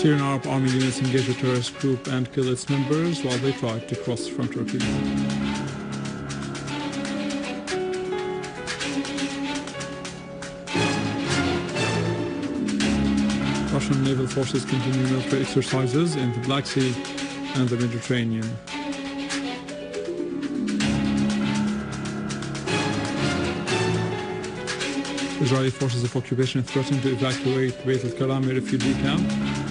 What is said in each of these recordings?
Syrian Arab Army units engaged a terrorist group and killed its members while they tried to cross from Turkey. Russian naval forces continue military exercises in the Black Sea and the Mediterranean. Israeli forces of occupation threatened to evacuate Beit al-Karameh refugee camp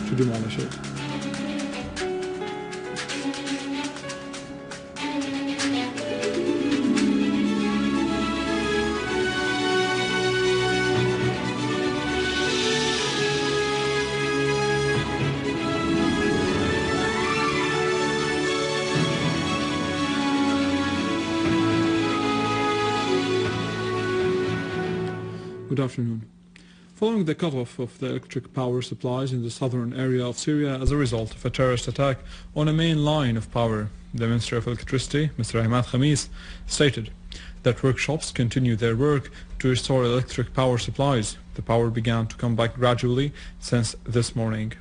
to demolish it. Good afternoon. Following the cutoff of the electric power supplies in the southern area of Syria as a result of a terrorist attack on a main line of power, the Minister of Electricity, Mr. Khamis, stated that workshops continue their work to restore electric power supplies. The power began to come back gradually since this morning.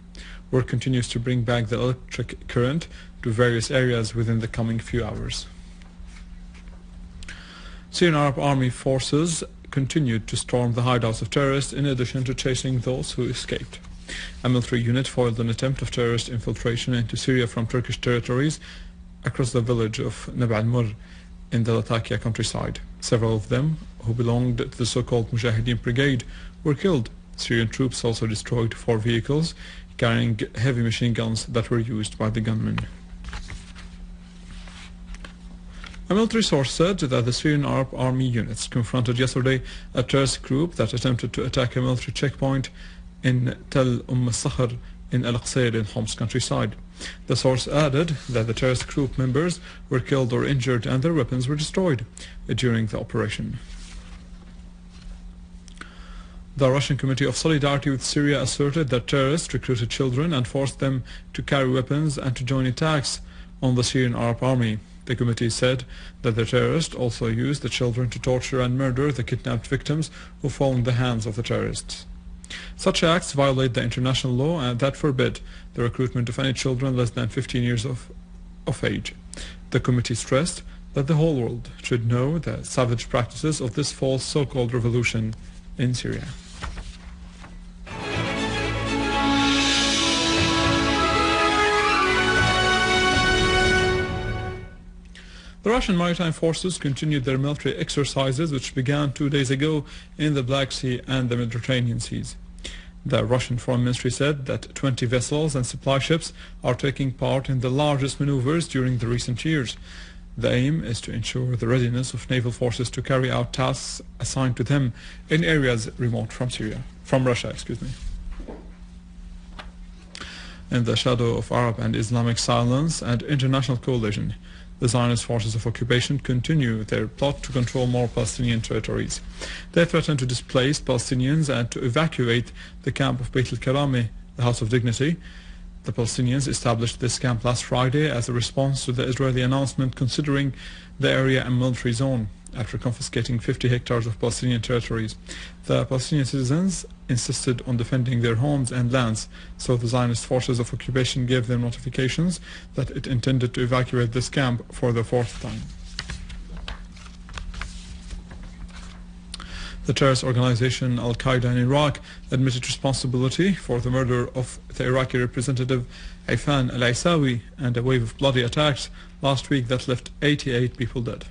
Work continues to bring back the electric current to various areas within the coming few hours. Syrian Arab Army forces continued to storm the hideouts of terrorists in addition to chasing those who escaped. A military unit foiled an attempt of terrorist infiltration into Syria from Turkish territories across the village of Nab al-Mur in the Latakia countryside. Several of them, who belonged to the so-called Mujahideen Brigade, were killed. Syrian troops also destroyed 4 vehicles carrying heavy machine guns that were used by the gunmen. A military source said that the Syrian Arab Army units confronted yesterday a terrorist group that attempted to attack a military checkpoint in Tel Sakhr in Al-Issawi in Homs countryside. The source added that the terrorist group members were killed or injured and their weapons were destroyed during the operation. The Russian Committee of Solidarity with Syria asserted that terrorists recruited children and forced them to carry weapons and to join attacks on the Syrian Arab Army. The committee said that the terrorists also used the children to torture and murder the kidnapped victims who fall in the hands of the terrorists. Such acts violate the international law and that forbid the recruitment of any children less than 15 years of age. The committee stressed that the whole world should know the savage practices of this false so-called revolution in Syria. The Russian maritime forces continued their military exercises, which began 2 days ago in the Black Sea and the Mediterranean seas. The Russian Foreign Ministry said that 20 vessels and supply ships are taking part in the largest maneuvers during the recent years. The aim is to ensure the readiness of naval forces to carry out tasks assigned to them in areas remote from Russia. In the shadow of Arab and Islamic silence and international coalition, the Zionist forces of occupation continue their plot to control more Palestinian territories. They threaten to displace Palestinians and to evacuate the camp of Beit al-Karameh, the House of Dignity. The Palestinians established this camp last Friday as a response to the Israeli announcement considering the area a military zone after confiscating 50 hectares of Palestinian territories. The Palestinian citizens insisted on defending their homes and lands, so the Zionist forces of occupation gave them notifications that it intended to evacuate this camp for the 4th time. The terrorist organization Al-Qaeda in Iraq admitted responsibility for the murder of the Iraqi representative Al-Issawi and a wave of bloody attacks last week that left 88 people dead.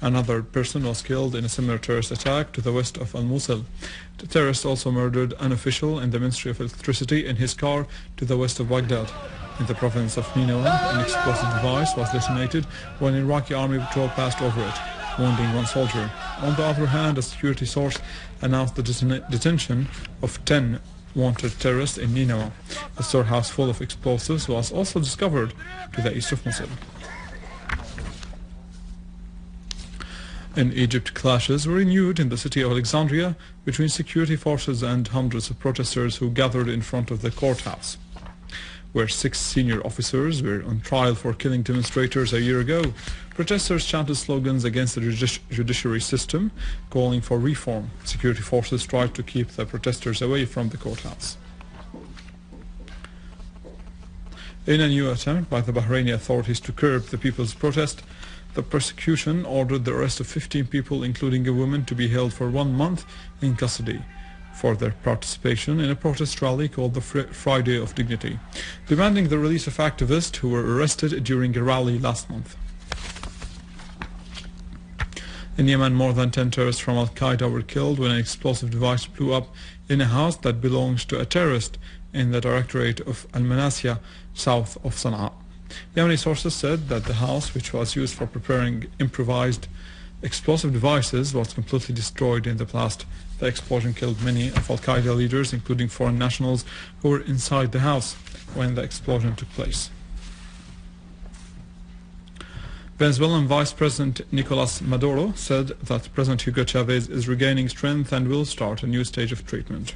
Another person was killed in a similar terrorist attack to the west of Al-Mosul. The terrorist also murdered an official in the Ministry of Electricity in his car to the west of Baghdad. In the province of Nineveh, an explosive device was detonated when an Iraqi army patrol passed over it, wounding 1 soldier. On the other hand, a security source announced the detention of 10 wanted terrorists in Nineveh. A storehouse full of explosives was also discovered to the east of Mosul. In Egypt, clashes were renewed in the city of Alexandria between security forces and hundreds of protesters who gathered in front of the courthouse, where 6 senior officers were on trial for killing demonstrators a year ago. Protesters chanted slogans against the judiciary system, calling for reform. Security forces tried to keep the protesters away from the courthouse. In a new attempt by the Bahraini authorities to curb the people's protest, the prosecution ordered the arrest of 15 people, including a woman, to be held for 1 month in custody for their participation in a protest rally called the Friday of Dignity, demanding the release of activists who were arrested during a rally last month. In Yemen, more than 10 terrorists from Al-Qaeda were killed when an explosive device blew up in a house that belongs to a terrorist in the directorate of Al-Manasya, south of Sana'a. Yemeni sources said that the house, which was used for preparing improvised explosive devices, was completely destroyed in the blast. The explosion killed many of Al-Qaeda leaders, including foreign nationals who were inside the house when the explosion took place. Venezuelan Vice President Nicolas Maduro said that President Hugo Chavez is regaining strength and will start a new stage of treatment.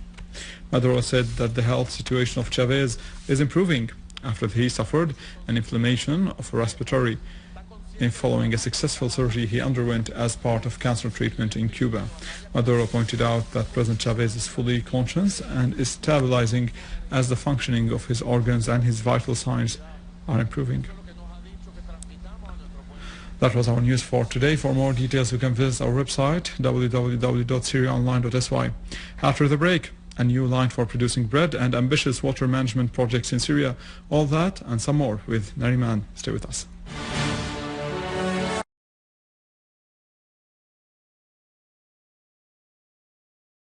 Maduro said that the health situation of Chavez is improving after he suffered an inflammation of a respiratory following a successful surgery he underwent as part of cancer treatment in Cuba. Maduro pointed out that President Chavez is fully conscious and is stabilizing as the functioning of his organs and his vital signs are improving. That was our news for today. For more details, you can visit our website www.syriaonline.sy. After the break, a new line for producing bread and ambitious water management projects in Syria. All that and some more with Nariman. Stay with us.